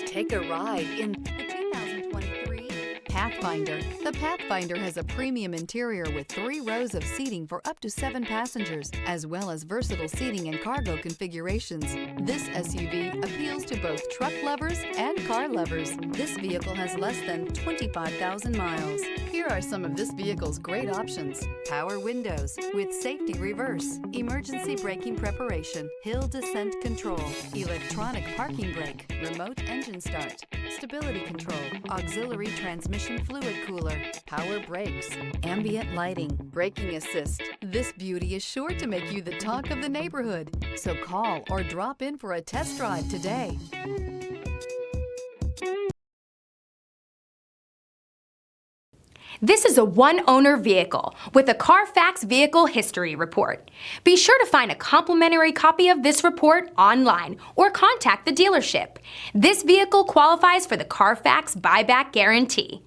Take a ride in the 2023 Pathfinder. The Pathfinder has a premium interior with 3 rows of seating for up to 7 passengers, as well as versatile seating and cargo configurations. This SUV appeals to both truck lovers and car lovers. This vehicle has less than 25,000 miles. Here are some of this vehicle's great options: power windows with safety reverse, emergency braking preparation, hill descent control, electronic parking brake, remote engine start, stability control, auxiliary transmission fluid cooler, power brakes, ambient lighting, braking assist. This beauty is sure to make you the talk of the neighborhood. So call or drop in for a test drive today. This is a one-owner vehicle with a Carfax Vehicle History Report. Be sure to find a complimentary copy of this report online or contact the dealership. This vehicle qualifies for the Carfax Buyback Guarantee.